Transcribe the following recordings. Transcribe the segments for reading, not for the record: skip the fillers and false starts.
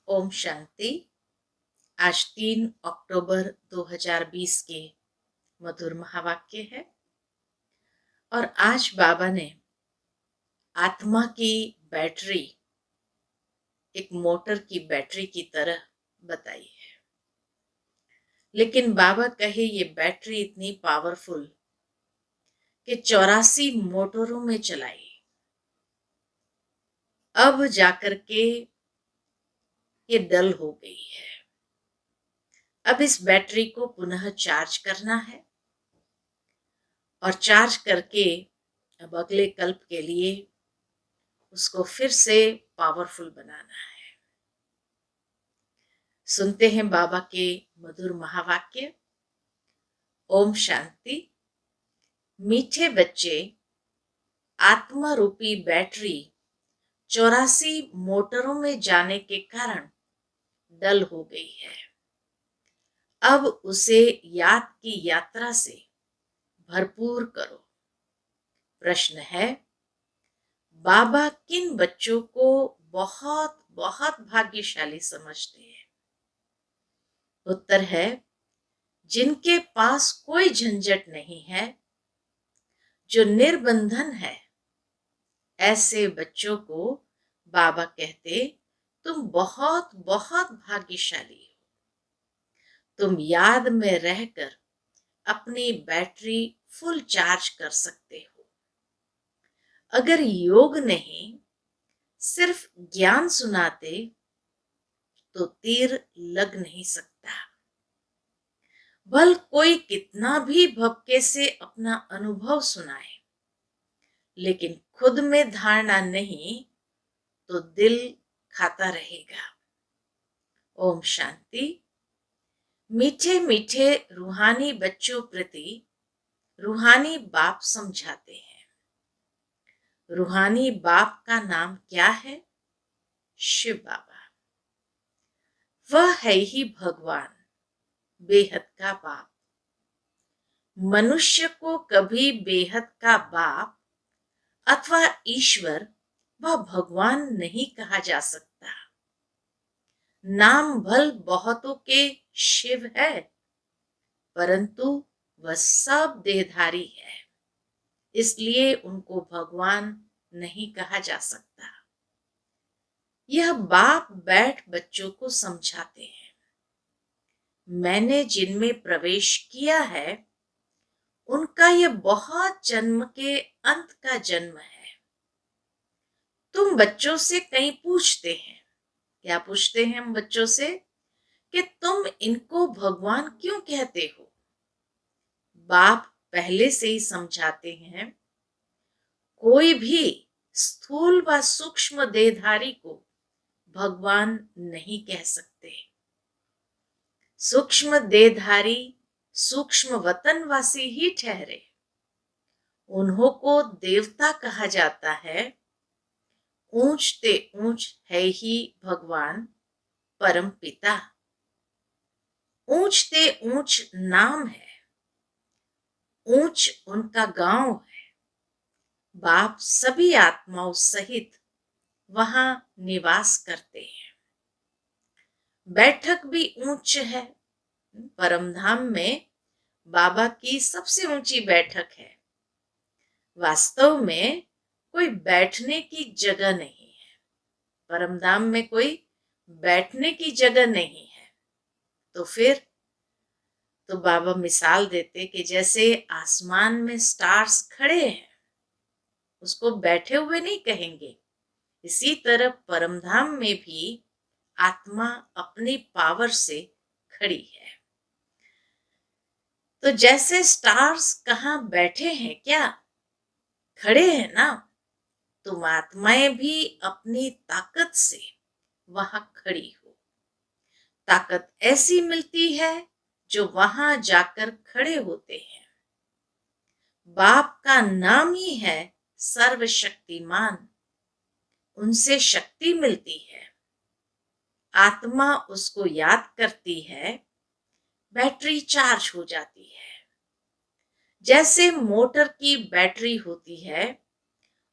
ओम शांति। आज 3 अक्टूबर 2020 के मधुर महावाक्य है। और आज बाबा ने आत्मा की बैटरी एक मोटर की बैटरी की तरह बताई है। लेकिन बाबा कहे ये बैटरी इतनी पावरफुल कि 84 मोटरों में चलाई। अब जाकर के ये डल हो गई है। अब इस बैटरी को पुनः चार्ज करना है और चार्ज करके अब अगले कल्प के लिए उसको फिर से पावरफुल बनाना है। सुनते हैं बाबा के मधुर महावाक्य। ओम शांति। मीठे बच्चे, आत्मा रूपी बैटरी 84 मोटरों में जाने के कारण डल हो गई है। अब उसे याद की यात्रा से भरपूर करो। प्रश्न है, बाबा किन बच्चों को बहुत बहुत भाग्यशाली समझते हैं? उत्तर है, जिनके पास कोई झंझट नहीं है, जो निर्बंधन है। ऐसे बच्चों को बाबा कहते, तुम बहुत बहुत भाग्यशाली हो। तुम याद में रहकर अपनी बैटरी फुल चार्ज कर सकते हो। अगर योग नहीं, सिर्फ ज्ञान सुनाते तो तीर लग नहीं सकता। भल कोई कितना भी भपके से अपना अनुभव सुनाए, लेकिन खुद में धारणा नहीं तो दिल खाता रहेगा। ओम शांति। मीठे मीठे रूहानी बच्चों प्रति रूहानी बाप समझाते हैं। रूहानी बाप का नाम क्या है? शिव बाबा। वह है ही भगवान, बेहद का बाप। मनुष्य को कभी बेहद का बाप अथवा ईश्वर व भगवान नहीं कहा जा सकता। नाम भल बहुतों के शिव है, परंतु वह सब देहधारी है, इसलिए उनको भगवान नहीं कहा जा सकता। यह बाप बैठ बच्चों को समझाते हैं। मैंने जिनमें प्रवेश किया है, उनका यह बहुत जन्म के अंत का जन्म है। तुम बच्चों से कहीं पूछते हैं, क्या पूछते हैं हम बच्चों से? कि तुम इनको भगवान क्यों कहते हो? बाप पहले से ही समझाते हैं, कोई भी स्थूल व सूक्ष्म देहधारी को भगवान नहीं कह सकते। सूक्ष्म देहधारी सूक्ष्म वतनवासी ही ठहरे। उन्हों को देवता कहा जाता है। ऊंच ते ऊंच है ही भगवान परम पिता। ऊंच ते ऊंच नाम है, ऊंच उनका गांव है। बाप सभी आत्माओं सहित वहां निवास करते हैं। बैठक भी ऊंच है। परमधाम में बाबा की सबसे ऊंची बैठक है। वास्तव में कोई बैठने की जगह नहीं है। परमधाम में कोई बैठने की जगह नहीं है। तो फिर तो बाबा मिसाल देते कि जैसे आसमान में स्टार्स खड़े हैं, उसको बैठे हुए नहीं कहेंगे। इसी तरह परमधाम में भी आत्मा अपनी पावर से खड़ी है। तो जैसे स्टार्स कहाँ बैठे हैं क्या? खड़े हैं ना। तुम आत्माएं भी अपनी ताकत से वहां खड़ी हो। ताकत ऐसी मिलती है जो वहां जाकर खड़े होते हैं। बाप का नाम ही है सर्वशक्तिमान। उनसे शक्ति मिलती है। आत्मा उसको याद करती है, बैटरी चार्ज हो जाती है। जैसे मोटर की बैटरी होती है,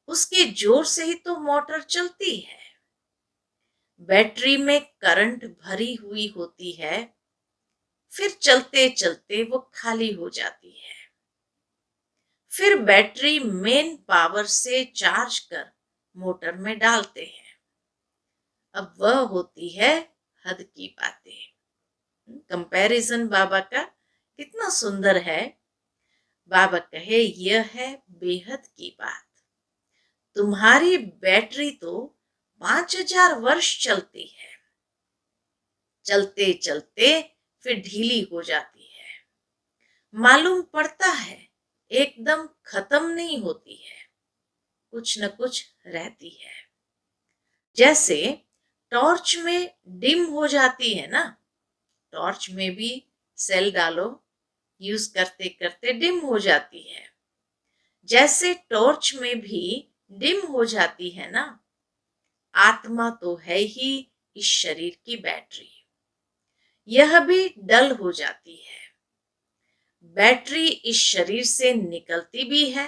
उसके जोर से ही तो मोटर चलती है। बैटरी में करंट भरी हुई होती है, फिर चलते चलते वो खाली हो जाती है। फिर बैटरी मेन पावर से चार्ज कर मोटर में डालते हैं। अब वह होती है हद की बातें। कंपैरिजन बाबा का कितना सुंदर है। बाबा कहे यह है बेहद की बात। तुम्हारी बैटरी तो 5,000 वर्ष चलती है, चलते चलते फिर ढीली हो जाती है। मालूम पड़ता है एकदम खत्म नहीं होती है, कुछ न कुछ रहती है। जैसे टॉर्च में डिम हो जाती है ना, टॉर्च में भी सेल डालो, यूज करते करते डिम हो जाती है। जैसे टॉर्च में भी डिम हो जाती है ना, आत्मा तो है ही इस शरीर की बैटरी, यह भी डल हो जाती है। बैटरी इस शरीर से निकलती भी है,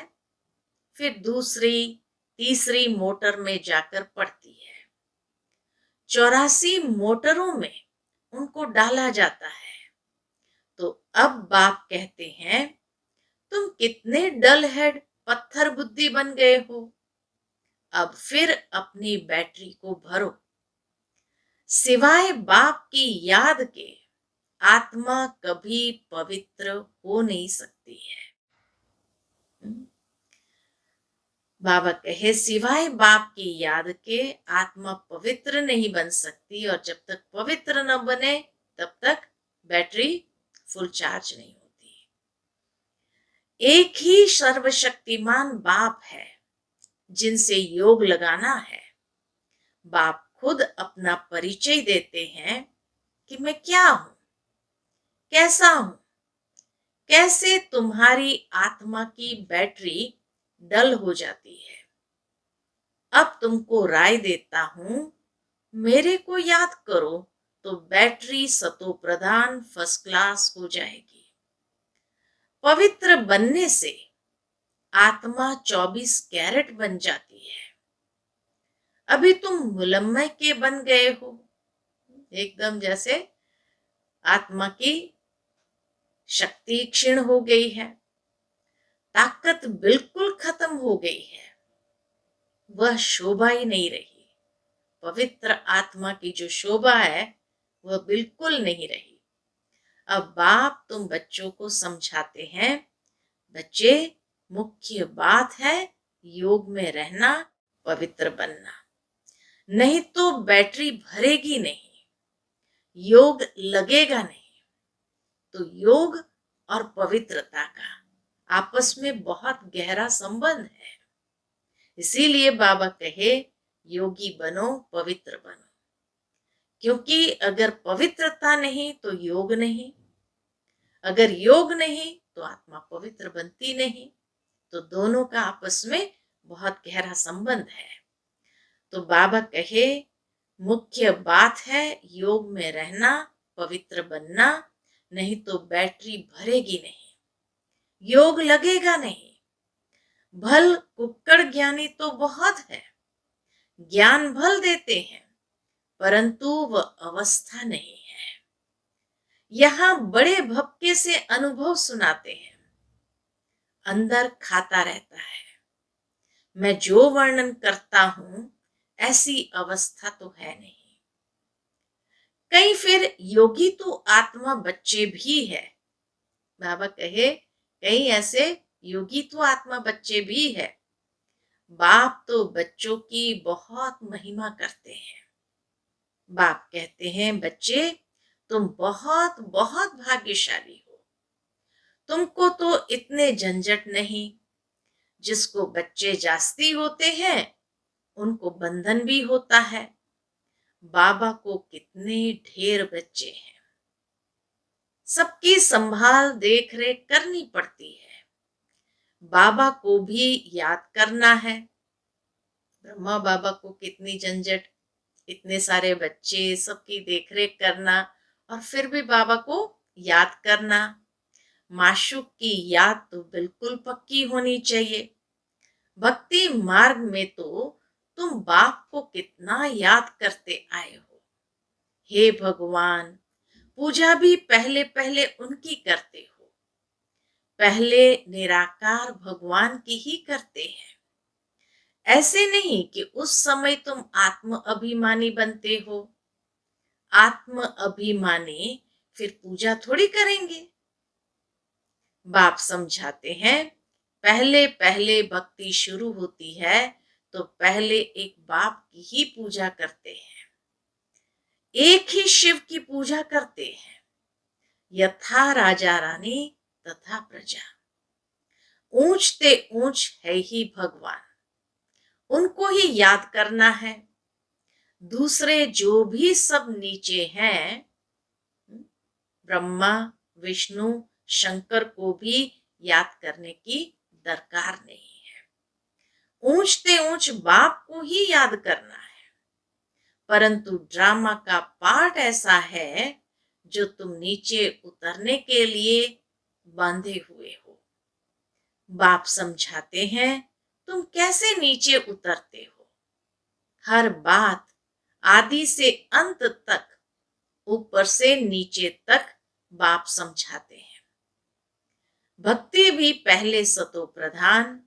फिर दूसरी तीसरी मोटर में जाकर पड़ती है। 84 मोटरों में उनको डाला जाता है। तो अब बाप कहते हैं तुम कितने डल हेड पत्थर बुद्धि बन गए हो, अब फिर अपनी बैटरी को भरो। सिवाय बाप की याद के आत्मा कभी पवित्र हो नहीं सकती है। बाबा कहे सिवाय बाप की याद के आत्मा पवित्र नहीं बन सकती, और जब तक पवित्र न बने तब तक बैटरी फुल चार्ज नहीं होती। एक ही सर्वशक्तिमान बाप है जिनसे योग लगाना है। बाप खुद अपना परिचय देते हैं कि मैं क्या हूं, कैसा हूं, कैसे तुम्हारी आत्मा की बैटरी डल हो जाती है। अब तुमको राय देता हूं, मेरे को याद करो तो बैटरी सतो प्रधान फर्स्ट क्लास हो जाएगी। पवित्र बनने से आत्मा 24 कैरेट बन जाती है। अभी तुम मुलम्मय के बन गए हो, एकदम जैसे आत्मा की शक्ति क्षीण हो गई है, ताकत बिल्कुल खत्म हो गई है, वह शोभा ही नहीं रही। पवित्र आत्मा की जो शोभा है वह बिल्कुल नहीं रही। अब बाप तुम बच्चों को समझाते हैं, बच्चे मुख्य बात है योग में रहना, पवित्र बनना, नहीं तो बैटरी भरेगी नहीं, योग लगेगा नहीं। तो योग और पवित्रता का आपस में बहुत गहरा संबंध है। इसीलिए बाबा कहे योगी बनो, पवित्र बनो, क्योंकि अगर पवित्रता नहीं तो योग नहीं, अगर योग नहीं तो आत्मा पवित्र बनती नहीं। तो दोनों का आपस में बहुत गहरा संबंध है। तो बाबा कहे मुख्य बात है योग में रहना, पवित्र बनना, नहीं तो बैटरी भरेगी नहीं, योग लगेगा नहीं। भल कुक्कड़ ज्ञानी तो बहुत है, ज्ञान भल देते हैं, परंतु वह अवस्था नहीं है। यहां बड़े भपके से अनुभव सुनाते हैं, अंदर खाता रहता है। मैं जो वर्णन करता हूं ऐसी अवस्था तो है नहीं। कहीं फिर योगी तो आत्मा बच्चे भी है। बाबा कहे कहीं ऐसे योगी तो आत्मा बच्चे भी है। बाप तो बच्चों की बहुत महिमा करते हैं। बाप कहते हैं बच्चे तुम बहुत बहुत भाग्यशाली हो, तुमको तो इतने झंझट नहीं। जिसको बच्चे जास्ती होते हैं उनको बंधन भी होता है। बाबा को कितने ढेर बच्चे हैं, सबकी संभाल देख रेख करनी पड़ती है। बाबा को भी याद करना है। ब्रह्मा बाबा को कितनी झंझट, इतने सारे बच्चे, सबकी देखरेख करना, और फिर भी बाबा को याद करना। माशूक की याद तो बिल्कुल पक्की होनी चाहिए। भक्ति मार्ग में तो तुम बाप को कितना याद करते आए हो। हे भगवान, पूजा भी पहले पहले उनकी करते हो। पहले निराकार भगवान की ही करते हैं। ऐसे नहीं कि उस समय तुम आत्म अभिमानी बनते हो। आत्म अभिमानी फिर पूजा थोड़ी करेंगे। बाप समझाते हैं, पहले पहले भक्ति शुरू होती है तो पहले एक बाप की ही पूजा करते हैं। एक ही शिव की पूजा करते हैं, यथा राजा रानी तथा प्रजा। ऊंचते ऊंच है ही भगवान, उनको ही याद करना है। दूसरे जो भी सब नीचे हैं, ब्रह्मा विष्णु शंकर को भी याद करने की दरकार नहीं है। ऊंचते ऊंच बाप को ही याद करना है। परंतु ड्रामा का पार्ट ऐसा है जो तुम नीचे उतरने के लिए बांधे हुए हो। बाप समझाते हैं तुम कैसे नीचे उतरते हो। हर बात आदि से अंत तक, ऊपर से नीचे तक बाप समझाते हैं। भक्ति भी पहले सतो प्रधान,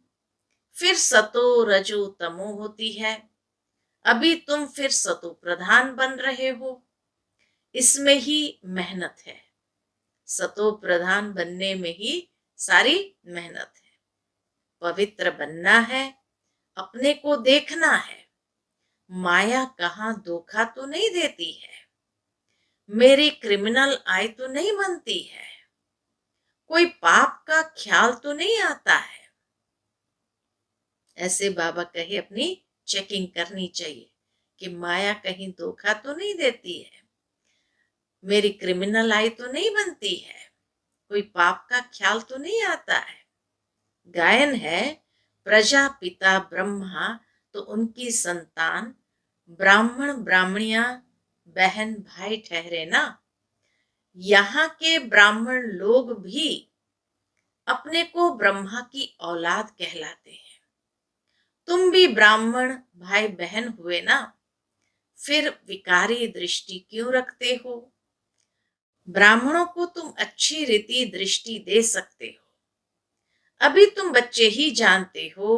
फिर सतो रजो तमो होती है। अभी तुम फिर सतो प्रधान बन रहे हो। इसमें ही मेहनत है। सतो प्रधान बनने में ही सारी मेहनत है। पवित्र बनना है, अपने को देखना है। माया कहाँ धोखा तो नहीं देती है। मेरी क्रिमिनल आई तो नहीं बनती है। कोई पाप का ख्याल तो नहीं आता है। ऐसे बाबा कहे अपनी चेकिंग करनी चाहिए कि माया कहीं धोखा तो नहीं देती है। मेरी क्रिमिनल आई तो नहीं बनती है। कोई पाप का ख्याल तो नहीं आता है। गायन है, प्रजापिता ब्रह्मा तो उनकी संतान ब्राह्मण ब्राह्मणियां बहन भाई ठहरे ना। यहाँ के ब्राह्मण लोग भी अपने को ब्रह्मा की औलाद कहलाते हैं। तुम भी ब्राह्मण भाई बहन हुए ना, फिर विकारी दृष्टि क्यों रखते हो। ब्राह्मणों को तुम अच्छी रीति दृष्टि दे सकते हो। अभी तुम बच्चे ही जानते हो,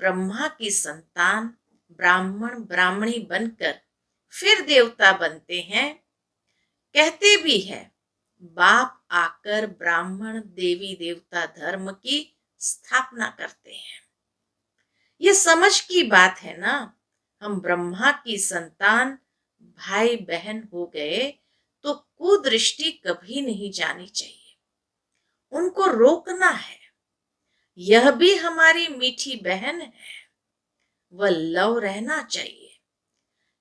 ब्रह्मा की संतान ब्राह्मण ब्राह्मणी बनकर फिर देवता बनते हैं। कहते भी है, बाप आकर ब्राह्मण देवी देवता धर्म की स्थापना करते हैं। ये समझ की बात है ना। हम ब्रह्मा की संतान भाई बहन हो गए तो कुदृष्टि कभी नहीं जानी चाहिए। उनको रोकना है। यह भी हमारी मीठी बहन है। वह लव रहना चाहिए।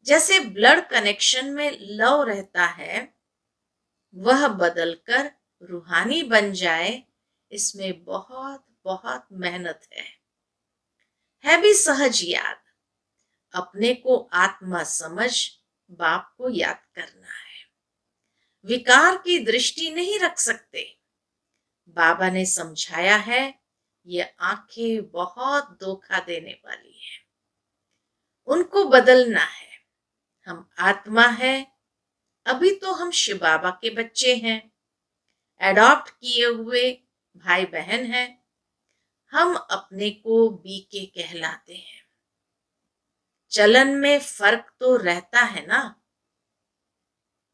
जैसे ब्लड कनेक्शन में लव रहता है, वह बदलकर रूहानी बन जाए, इसमें बहुत बहुत मेहनत है भी सहज याद। अपने को आत्मा समझ बाप को याद करना है। विकार की दृष्टि नहीं रख सकते। बाबा ने समझाया है, ये आंखें बहुत धोखा देने वाली है। उनको बदलना है। हम आत्मा है। अभी तो हम शिव बाबा के बच्चे हैं, एडॉप्ट किए हुए भाई बहन हैं। हम अपने को बीके कहलाते हैं। चलन में फर्क तो रहता है ना।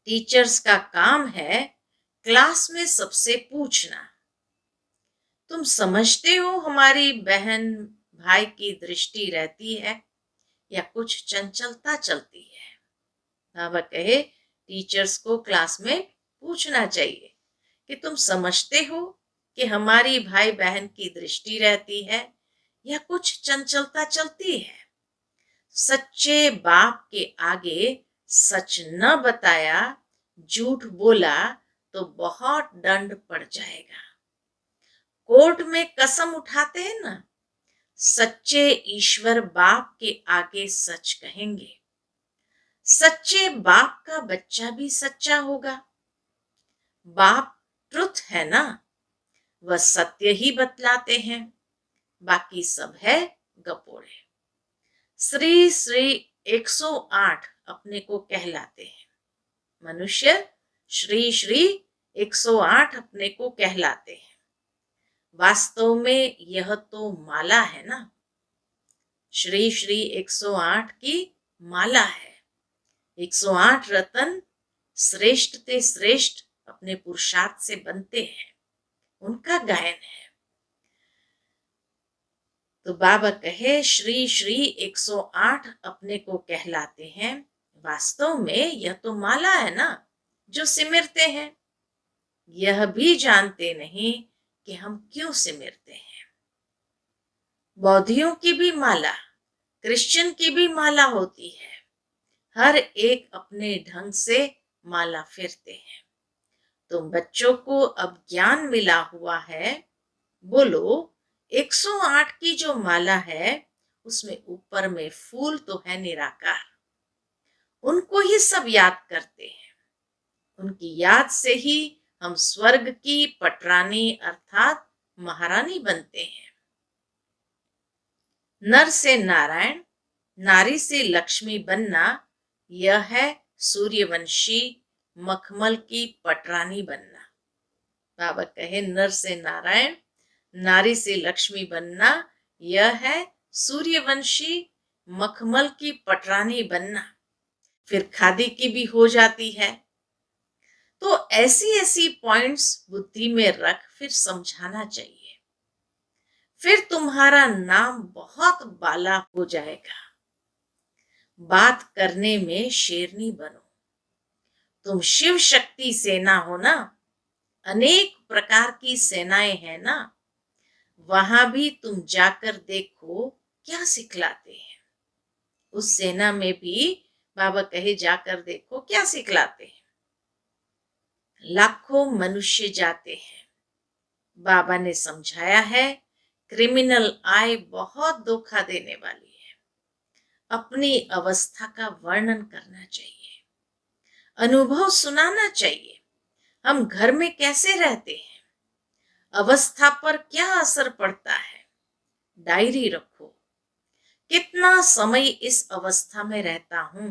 टीचर्स का काम है क्लास में सबसे पूछना, तुम समझते हो हमारी बहन भाई की दृष्टि रहती है या कुछ चंचलता चलती है। बाबा कहे, टीचर्स को क्लास में पूछना चाहिए कि तुम समझते हो कि हमारी भाई बहन की दृष्टि रहती है या कुछ चंचलता चलती है। सच्चे बाप के आगे सच न बताया, झूठ बोला तो बहुत दंड पड़ जाएगा। कोर्ट में कसम उठाते हैं ना, सच्चे ईश्वर बाप के आगे सच कहेंगे। सच्चे बाप का बच्चा भी सच्चा होगा। बाप ट्रुथ है ना, वह सत्य ही बतलाते हैं। बाकी सब है गपोड़े। श्री श्री 108 अपने को कहलाते हैं। मनुष्य श्री श्री 108 अपने को कहलाते हैं। वास्तव में यह तो माला है ना, श्री श्री 108 की माला है। 108 रतन श्रेष्ठ ते श्रेष्ठ अपने पुरुषार्थ से बनते हैं, उनका गायन है। तो बाबा कहे श्री श्री 108 अपने को कहलाते हैं। वास्तव में यह तो माला है ना जो सिमरते हैं, यह भी जानते नहीं कि हम क्यों सिमरते हैं। बौद्धियों की भी माला, क्रिश्चियन की भी माला होती है। हर एक अपने ढंग से माला फेरते हैं। तुम बच्चों को अब ज्ञान मिला हुआ है, बोलो 108 की जो माला है उसमें ऊपर में फूल तो है निराकार, उनको ही सब याद करते हैं। उनकी याद से ही हम स्वर्ग की पटरानी अर्थात महारानी बनते हैं। नर से नारायण, नारी से लक्ष्मी बनना, यह है सूर्यवंशी मखमल की पटरानी बनना। बाबा कहे नर से नारायण, नारी से लक्ष्मी बनना, यह है सूर्यवंशी मखमल की पटरानी बनना। फिर खादी की भी हो जाती है। तो ऐसी ऐसी पॉइंट्स बुद्धि में रख फिर समझाना चाहिए। फिर तुम्हारा नाम बहुत बाला हो जाएगा। बात करने में शेरनी बनो। तुम शिव शक्ति सेना हो ना, अनेक प्रकार की सेनाएं हैं ना, वहां भी तुम जाकर देखो क्या सिखलाते हैं। उस सेना में भी बाबा कहे जाकर देखो क्या सिखलाते हैं। लाखों मनुष्य जाते हैं। बाबा ने समझाया है क्रिमिनल आय बहुत धोखा देने वाली है। अपनी अवस्था का वर्णन करना चाहिए, अनुभव सुनाना चाहिए। हम घर में कैसे रहते हैं, अवस्था पर क्या असर पड़ता है, डायरी रखो। कितना समय इस अवस्था में रहता हूं।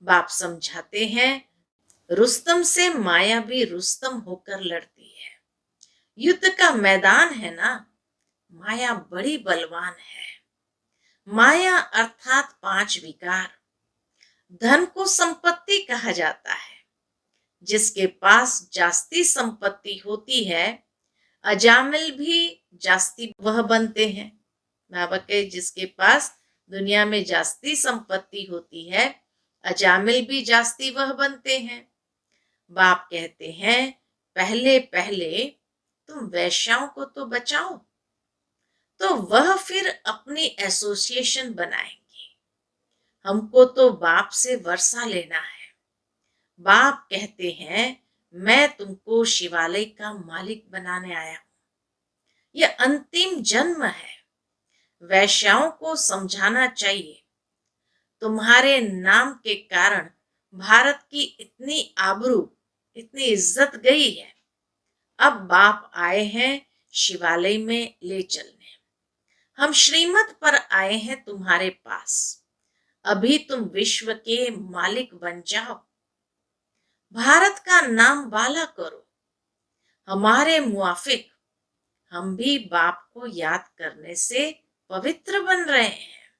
बाप समझाते हैं रुस्तम से माया भी रुस्तम होकर लड़ती है। युद्ध का मैदान है ना, माया बड़ी बलवान है। माया अर्थात 5 विकार। धन को संपत्ति कहा जाता है। जिसके पास जास्ती संपत्ति होती है, अजामिल भी जास्ती वह बनते हैं। बाबा के जिसके पास दुनिया में जास्ती संपत्ति होती है, अजामिल भी जास्ती वह बनते हैं। बाप कहते हैं पहले पहले तुम वैश्याओं को तो बचाओ, तो वह फिर अपनी एसोसिएशन बनाएंगी। हमको तो बाप से वर्षा लेना है। बाप कहते हैं मैं तुमको शिवालय का मालिक बनाने आया हूं। यह अंतिम जन्म है। वैश्याओं को समझाना चाहिए तुम्हारे नाम के कारण भारत की इतनी आबरू, इतनी इज्जत गई है। अब बाप आए हैं शिवालय में ले चलने। हम श्रीमत पर आए हैं तुम्हारे पास। अभी तुम विश्व के मालिक बन जाओ, भारत का नाम बाला करो। हमारे मुआफिक हम भी बाप को याद करने से पवित्र बन रहे हैं।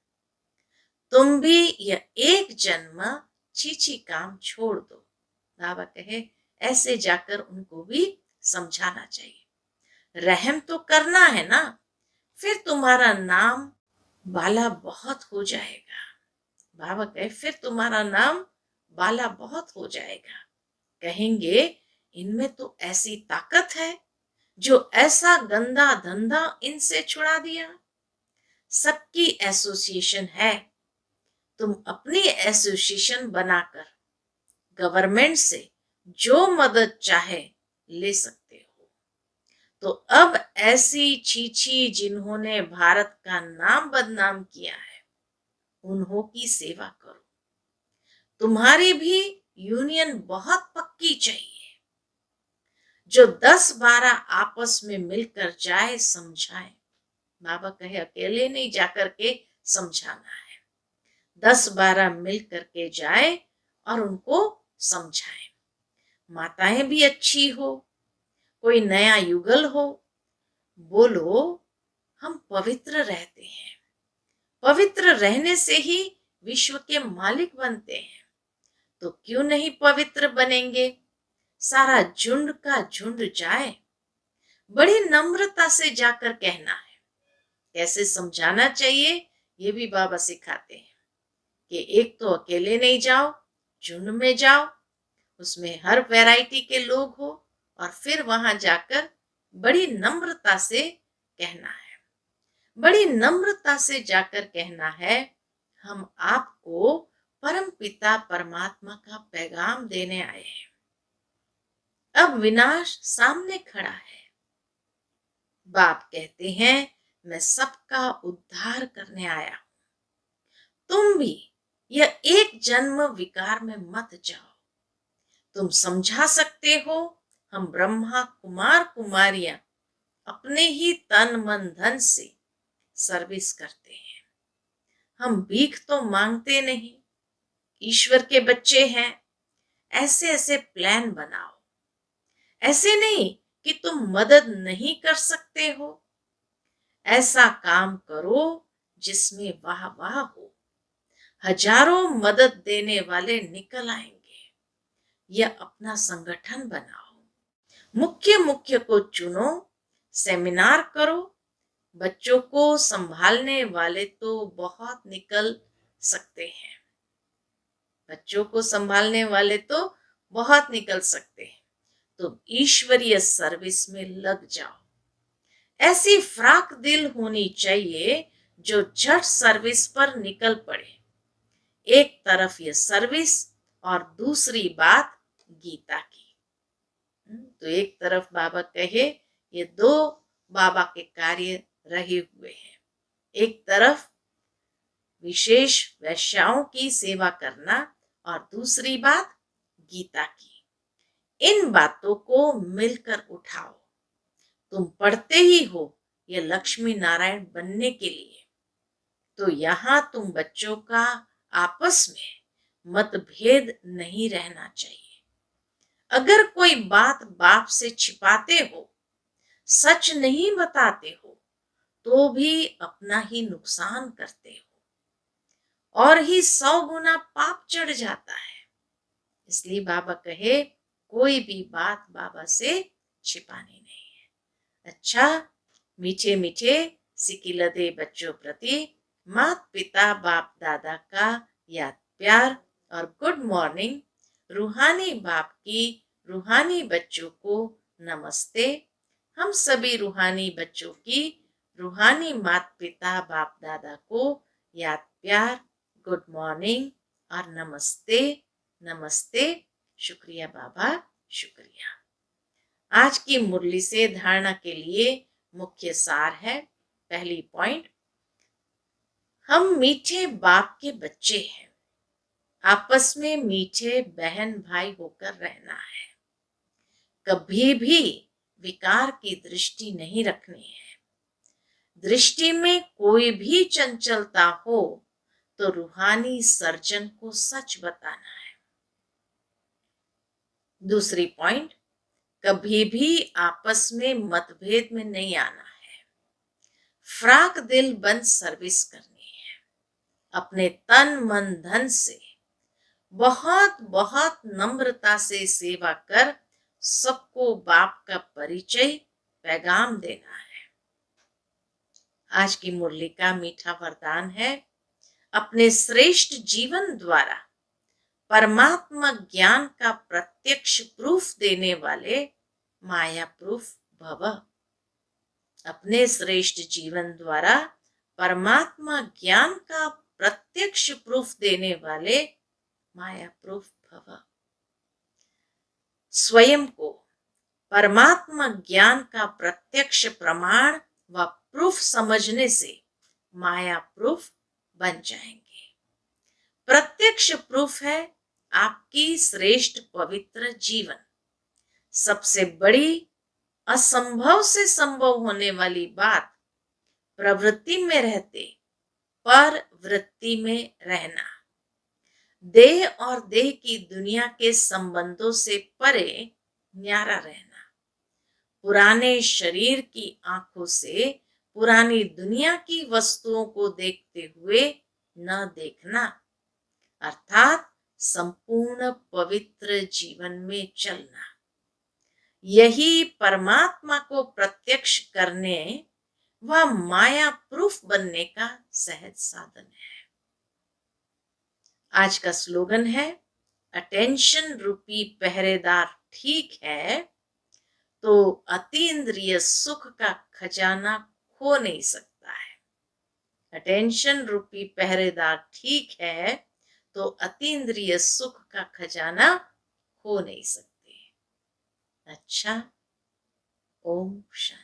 तुम भी यह एक जन्म छीछी काम छोड़ दो। बाबा कहे ऐसे जाकर उनको भी समझाना चाहिए। रहम तो करना है ना, फिर तुम्हारा नाम बाला बहुत हो जाएगा। बाबा कहे फिर तुम्हारा नाम बाला बहुत हो जाएगा। कहेंगे इनमें तो ऐसी ताकत है जो ऐसा गंदा धंधा इनसे छुड़ा दिया। सबकी एसोसिएशन है, तुम अपनी एसोसिएशन बनाकर गवर्नमेंट से जो मदद चाहे ले सकते हो। तो अब ऐसी चीची जिन्होंने भारत का नाम बदनाम किया है, उन्हों की सेवा करो। तुम्हारी भी यूनियन बहुत पक्की चाहिए। जो 10-12 आपस में मिलकर जाए, समझाए। बाबा कहे अकेले नहीं जाकर के समझाना है। 10-12 मिल करके जाए और उनको समझाएं। माताएं भी अच्छी हो, कोई नया युगल हो, बोलो हम पवित्र रहते हैं। पवित्र रहने से ही विश्व के मालिक बनते हैं, तो क्यों नहीं पवित्र बनेंगे? सारा झुंड का झुंड जाए। बड़ी नम्रता से जाकर कहना है। कैसे समझाना चाहिए ये भी बाबा सिखाते हैं कि एक तो अकेले नहीं जाओ, झुंड में जाओ, उसमें हर वैरायटी के लोग हो, और फिर वहां जाकर बड़ी नम्रता से कहना है। बड़ी नम्रता से जाकर कहना है, हम आपको परम पिता परमात्मा का पैगाम देने आए हैं। अब विनाश सामने खड़ा है। बाप कहते हैं, मैं सबका उद्धार करने आया हूं। तुम भी यह एक जन्म विकार में मत जाओ। तुम समझा सकते हो, हम ब्रह्मा कुमार कुमारियां अपने ही तन मन धन से सर्विस करते हैं। हम भीख तो मांगते नहीं, ईश्वर के बच्चे हैं। ऐसे ऐसे प्लान बनाओ। ऐसे नहीं कि तुम मदद नहीं कर सकते हो। ऐसा काम करो जिसमें वाह वाह हो। हजारों मदद देने वाले निकल आएंगे। यह अपना संगठन बनाओ। मुख्य मुख्य को चुनो, सेमिनार करो। बच्चों को संभालने वाले तो बहुत निकल सकते हैं। बच्चों को संभालने वाले तो बहुत निकल सकते हैं। तो ईश्वरीय सर्विस में लग जाओ। ऐसी फ्राक दिल होनी चाहिए जो झट सर्विस पर निकल पड़े। एक तरफ ये सर्विस और दूसरी बात गीता की। तो एक तरफ बाबा कहे, ये दो बाबा के कार्य रहे हुए हैं। एक तरफ विशेष वैश्याओं की सेवा करना और दूसरी बात गीता की। इन बातों को मिलकर उठाओ। तुम पढ़ते ही हो ये लक्ष्मी नारायण बनने के लिए, तो यहां तुम बच्चों का आपस में मतभेद नहीं रहना चाहिए। अगर कोई बात बाप से छिपाते हो, सच नहीं बताते हो, तो भी अपना ही नुकसान करते हो और ही 100 गुना पाप चढ़ जाता है। इसलिए बाबा कहे, कोई भी बात बाबा से छिपानी नहीं है। अच्छा, मीठे मीठे सिकिलदे बच्चों प्रति माता पिता बाप दादा का याद प्यार और गुड मॉर्निंग। रूहानी बाप की रूहानी बच्चों को नमस्ते। हम सभी रूहानी बच्चों की रूहानी माता पिता बाप दादा को याद प्यार, गुड मॉर्निंग और नमस्ते नमस्ते। शुक्रिया बाबा, शुक्रिया। आज की मुरली से धारणा के लिए मुख्य सार है। पहली पॉइंट, हम मीठे बाप के बच्चे हैं। आपस में मीठे बहन भाई होकर रहना है। कभी भी विकार की दृष्टि नहीं रखनी है। दृष्टि में कोई भी चंचलता हो तो रूहानी सर्जन को सच बताना है। दूसरी पॉइंट, कभी भी आपस में मतभेद में नहीं आना है। फ्राक दिल बन सर्विस करनी है। अपने तन मन धन से बहुत बहुत नम्रता से सेवा कर सबको बाप का परिचय पैगाम देना है। आज की मुरली का मीठा वरदान है, अपने श्रेष्ठ जीवन द्वारा परमात्मा ज्ञान का प्रत्यक्ष प्रूफ देने वाले माया प्रूफ भव। अपने श्रेष्ठ जीवन द्वारा परमात्मा ज्ञान का प्रत्यक्ष प्रूफ देने वाले माया प्रूफ भव। स्वयं को परमात्मा ज्ञान का प्रत्यक्ष प्रमाण व प्रूफ समझने से माया प्रूफ बन जाएंगे। प्रत्यक्ष प्रूफ है आपकी श्रेष्ठ पवित्र जीवन। सबसे बड़ी असंभव से संभव होने वाली बात प्रवृत्ति में रहते पर वृत्ति में रहना, देह और देह की दुनिया के संबंधों से परे न्यारा रहना, पुराने शरीर की आंखों से पुरानी दुनिया की वस्तुओं को देखते हुए न देखना, अर्थात संपूर्ण पवित्र जीवन में चलना, यही परमात्मा को प्रत्यक्ष करने व माया प्रूफ बनने का सहज साधन है। आज का स्लोगन है, अटेंशन रूपी पहरेदार ठीक है तो अतीन्द्रिय सुख का खजाना खो नहीं सकता है। अटेंशन रूपी पहरेदार ठीक है तो अतीन्द्रिय सुख का खजाना खो नहीं सकते। अच्छा, ओम शांति।